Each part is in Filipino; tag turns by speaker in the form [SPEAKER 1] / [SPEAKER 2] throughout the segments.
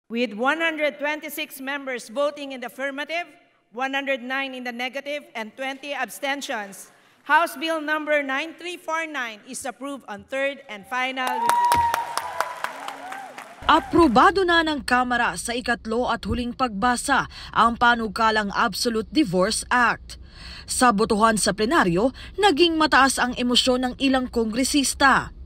[SPEAKER 1] With 126 members voting in the affirmative, 109 in the negative, and 20 abstentions, House Bill number 9349 is approved on third and final reading.
[SPEAKER 2] Aprobado na ng Kamara sa ikatlo at huling pagbasa ang panukalang Absolute Divorce Act. Sa botohan sa plenaryo, naging mataas ang emosyon ng ilang kongresista.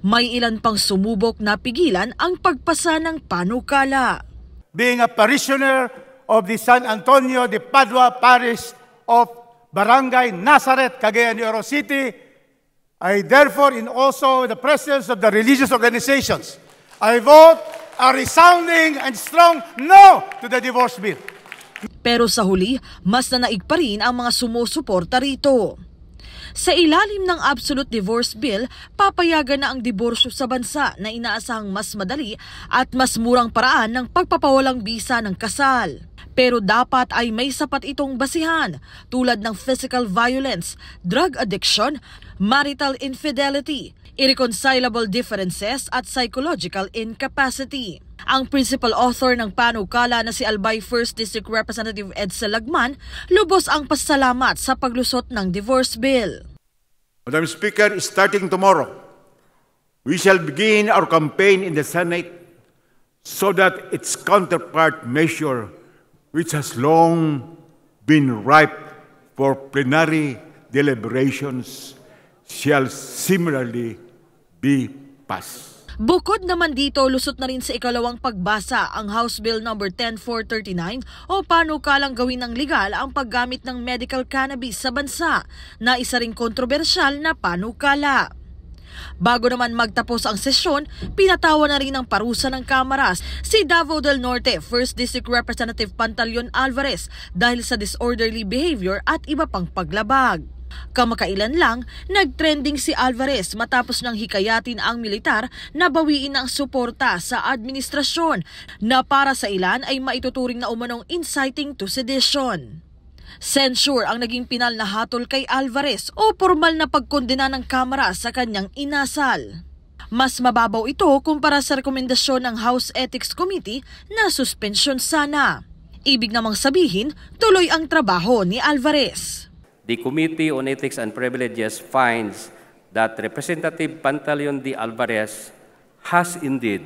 [SPEAKER 2] May ilan pang sumubok na pigilan ang pagpasa ng panukala.
[SPEAKER 3] Being a parishioner of the San Antonio de Padua Parish of Barangay Nazareth, Cagayan de Oro City, I therefore, in also the presence of the religious organizations, I vote a resounding and strong no to the divorce bill.
[SPEAKER 2] Pero sa huli, mas nanaig pa rin ang mga sumusuporta rito. Sa ilalim ng Absolute Divorce Bill, papayagan na ang diborsyo sa bansa na inaasahang mas madali at mas murang paraan ng pagpapawalang bisa ng kasal. Pero dapat ay may sapat itong basihan tulad ng physical violence, drug addiction, marital infidelity, irreconcilable differences at psychological incapacity. Ang principal author ng panukala na si Albay 1st District Representative Edsel Lagman, lubos ang pasalamat sa paglusot ng divorce bill.
[SPEAKER 4] Madam Speaker, starting tomorrow, we shall begin our campaign in the Senate so that its counterpart measure, which has long been ripe for plenary deliberations, shall similarly be passed.
[SPEAKER 2] Bukod naman dito, lusot na rin sa ikalawang pagbasa ang House Bill No. 10439 o panukalang gawin ng legal ang paggamit ng medical cannabis sa bansa na isa ring kontrobersyal na panukala. Bago naman magtapos ang sesyon, pinatawa na rin ng parusa ng Kamara si Davao del Norte 1st District Representative Pantaleon Alvarez dahil sa disorderly behavior at iba pang paglabag. Kamakailan lang, nagtrending si Alvarez matapos nang hikayatin ang militar na bawiin ang suporta sa administrasyon na para sa ilan ay maituturing na umanong inciting to sedition. Censure ang naging pinal na hatol kay Alvarez o formal na pagkondena ng Kamara sa kanyang inasal. Mas mababaw ito kumpara sa rekomendasyon ng House Ethics Committee na suspensyon sana. Ibig namang sabihin, tuloy ang trabaho ni Alvarez.
[SPEAKER 5] The Committee on Ethics and Privileges finds that Representative Pantaleon D. Alvarez has indeed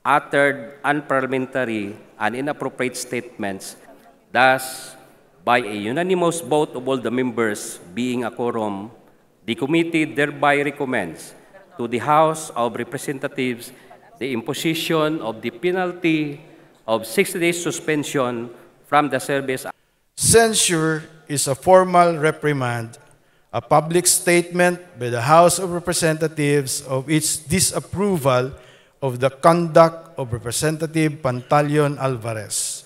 [SPEAKER 5] uttered unparliamentary and inappropriate statements. Thus, by a unanimous vote of all the members being a quorum, the committee thereby recommends to the House of Representatives the imposition of the penalty of 60 days suspension from the service.
[SPEAKER 6] Censure is a formal reprimand, a public statement by the House of Representatives of its disapproval of the conduct of Representative Pantaleon Alvarez.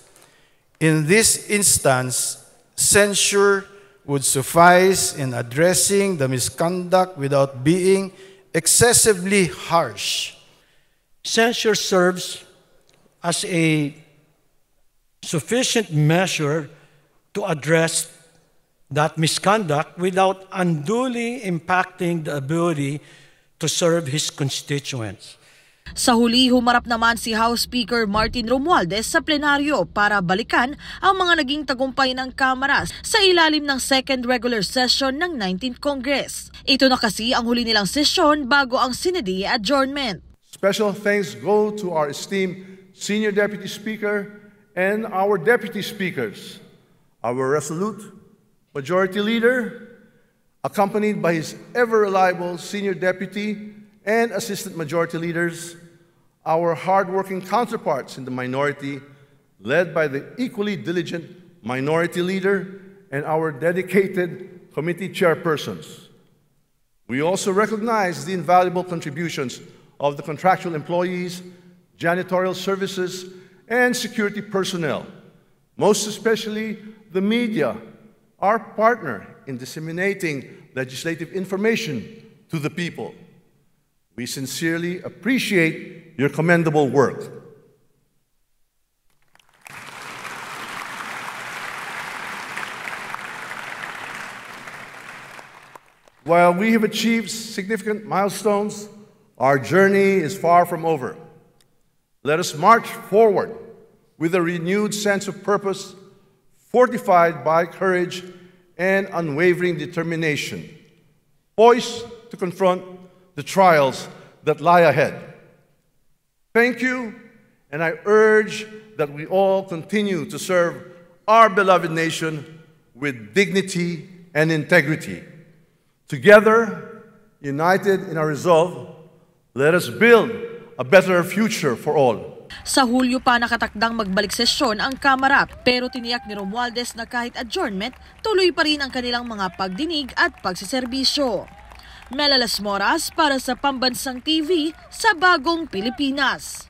[SPEAKER 6] In this instance, censure would suffice in addressing the misconduct without being excessively harsh.
[SPEAKER 7] Censure serves as a sufficient measure to address that misconduct without unduly impacting the ability to serve his constituents.
[SPEAKER 2] Sa huli, humarap naman si House Speaker Martin Romualdez sa plenaryo para balikan ang mga naging tagumpay ng Kamara sa ilalim ng second regular session ng 19th Congress. Ito na kasi ang huli nilang sesyon bago ang Sinedi adjournment.
[SPEAKER 8] Special thanks go to our esteemed Senior Deputy Speaker and our Deputy Speakers, our resolute Majority Leader, accompanied by his ever-reliable Senior Deputy and Assistant Majority Leaders, our hard-working counterparts in the minority, led by the equally diligent Minority Leader and our dedicated committee chairpersons. We also recognize the invaluable contributions of the contractual employees, janitorial services, and security personnel, most especially the media, our partner in disseminating legislative information to the people. We sincerely appreciate your commendable work. While we have achieved significant milestones, our journey is far from over. Let us march forward with a renewed sense of purpose, fortified by courage and unwavering determination, poised to confront the trials that lie ahead. Thank you, and I urge that we all continue to serve our beloved nation with dignity and integrity. Together, united in our resolve, let us build a better future for all.
[SPEAKER 2] Sa Hulyo pa nakatakdang magbalik sesyon ang Kamara pero tiniyak ni Romualdez na kahit adjournment, tuloy pa rin ang kanilang mga pagdinig at pagsiserbisyo. Mela Las Moras para sa Pambansang TV sa Bagong Pilipinas.